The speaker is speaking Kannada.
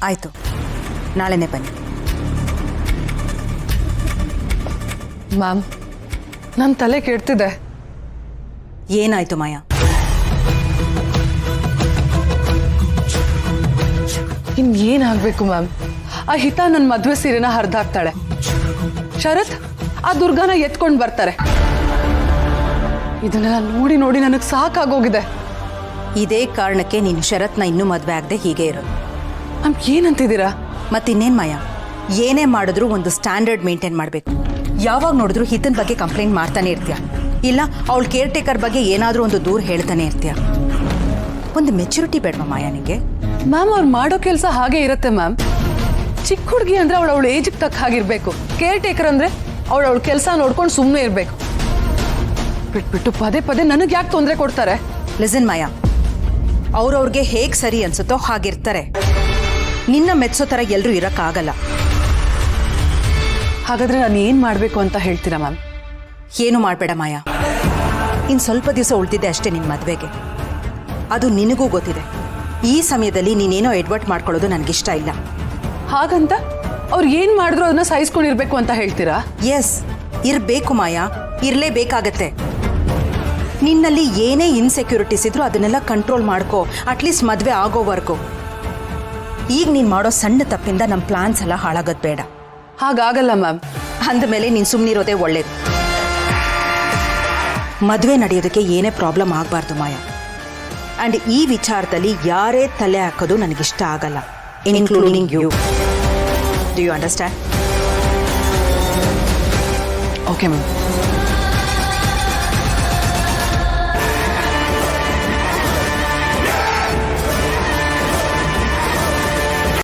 ಆಯಿತು, ನಾಳೆನೇ ಬನ್ನಿ. ಮ್ಯಾಮ್, ನನ್ನ ತಲೆ ಕೆಡ್ತಿದೆ. ಏನಾಯಿತು ಮಾಯಾ? ಇನ್ನೇನಾಗಬೇಕು ಮ್ಯಾಮ್? ಆ ಹಿತ ನನ್ನ ಮದುವೆ ಸೀರೆನ ಹರಿದಾಕ್ತಾಳೆ. ಶರತ್ ಆ ದುರ್ಗಾನ ಎತ್ಕೊಂಡು ಬರ್ತಾರೆ. ಇದನ್ನೆಲ್ಲ ನೋಡಿ ನೋಡಿ ನನಗೆ ಸಾಕಾಗೋಗಿದೆ. ಇದೇ ಕಾರಣಕ್ಕೆ ನೀನು ಶರತ್ನ ಇನ್ನೂ ಮದುವೆ ಆಗದೆ ಹೀಗೆ ಇರೋದು. ಮ್ಯಾಮ್, ಏನಂತಿದ್ದೀರಾ? ಮತ್ತಿನ್ನೇನು ಮಾಯಾ, ಏನೇ ಮಾಡಿದ್ರೂ ಒಂದು ಸ್ಟ್ಯಾಂಡರ್ಡ್ ಮೇಂಟೈನ್ ಮಾಡಬೇಕು. ಯಾವಾಗ ನೋಡಿದ್ರು ಹಿತನ ಬಗ್ಗೆ ಕಂಪ್ಲೇಂಟ್ ಮಾಡ್ತಾನೆ ಇರ್ತೀಯ, ಇಲ್ಲ ಅವಳ ಕೇರ್ ಟೇಕರ್ ಬಗ್ಗೆ ಏನಾದರೂ ಒಂದು ದೂರ ಹೇಳ್ತಾನೆ ಇರ್ತೀಯ. ಒಂದು ಮೆಚುರಿಟಿ ಬೇಡವಾ ಮಾಯಾ ನಿಮಗೆ? ಮ್ಯಾಮ್, ಅವ್ರು ಮಾಡೋ ಕೆಲಸ ಹಾಗೆ ಇರುತ್ತೆ ಮ್ಯಾಮ್. ಚಿಕ್ಕ ಹುಡುಗಿ ಅಂದರೆ ಅವಳ ಏಜಿಗೆ ತಕ್ಕ ಹಾಗಿರ್ಬೇಕು. ಕೇರ್ ಟೇಕರ್ ಅಂದರೆ ಅವಳ ಕೆಲಸ ನೋಡ್ಕೊಂಡು ಸುಮ್ಮನೆ ಇರಬೇಕು. ಬಿಟ್ಬಿಟ್ಟು ಪದೇ ಪದೇ ನನಗೆ ಯಾಕೆ ತೊಂದರೆ ಕೊಡ್ತಾರೆ? ಲಿಸನ್ ಮಾಯಾ, ಅವ್ರವ್ರಿಗೆ ಹೇಗೆ ಸರಿ ಅನ್ಸುತ್ತೋ ಹಾಗಿರ್ತಾರೆ. ನಿನ್ನ ಮೆಚ್ಚೋ ಥರ ಎಲ್ಲರೂ ಇರೋಕ್ಕಾಗಲ್ಲ. ಹಾಗಾದ್ರೆ ನಾನು ಏನು ಮಾಡಬೇಕು ಅಂತ ಹೇಳ್ತೀರಾ ಮ್ಯಾಮ್? ಏನು ಮಾಡಬೇಡ ಮಾಯಾ. ಇನ್ನು ಸ್ವಲ್ಪ ದಿವಸ ಉಳಿದಿದ್ದೆ ಅಷ್ಟೇ ನಿನ್ನ ಮದುವೆಗೆ. ಅದು ನಿನಗೂ ಗೊತ್ತಿದೆ. ಈ ಸಮಯದಲ್ಲಿ ನೀನೇನೋ ಎಡ್ವರ್ಟ್ ಮಾಡ್ಕೊಳ್ಳೋದು ನನಗಿಷ್ಟ ಇಲ್ಲ. ಹಾಗಂತ ಅವ್ರು ಏನು ಮಾಡಿದ್ರು ಅದನ್ನ ಸಹಿಸ್ಕೊಂಡಿರ್ಬೇಕು ಅಂತ ಹೇಳ್ತೀರಾ? ಎಸ್, ಇರಬೇಕು ಮಾಯಾ, ಇರಲೇಬೇಕಾಗತ್ತೆ. ನಿನ್ನಲ್ಲಿ ಏನೇ ಇನ್ಸೆಕ್ಯೂರಿಟೀಸ್ ಇದ್ರೂ ಅದನ್ನೆಲ್ಲ ಕಂಟ್ರೋಲ್ ಮಾಡ್ಕೋ, ಅಟ್ಲೀಸ್ಟ್ ಮದುವೆ ಆಗೋವರೆಗೂ. ಈಗ ನೀನು ಮಾಡೋ ಸಣ್ಣ ತಪ್ಪಿಂದ ನಮ್ಮ ಪ್ಲಾನ್ಸ್ ಎಲ್ಲ ಹಾಳಾಗೋದು ಬೇಡ. ಹಾಗಾಗಲ್ಲ ಮ್ಯಾಮ್. ಅಂದಮೇಲೆ ನೀನು ಸುಮ್ಮನಿರೋದೇ ಒಳ್ಳೇದು. ಮದುವೆ ನಡೆಯೋದಕ್ಕೆ ಏನೇ ಪ್ರಾಬ್ಲಮ್ ಆಗಬಾರ್ದು ಮಾಯಾ. ಆ್ಯಂಡ್ ಈ ವಿಚಾರದಲ್ಲಿ ಯಾರೇ ತಲೆ ಹಾಕೋದು ನನಗಿಷ್ಟ ಆಗಲ್ಲ, including you. Do you understand? Okay ma'am.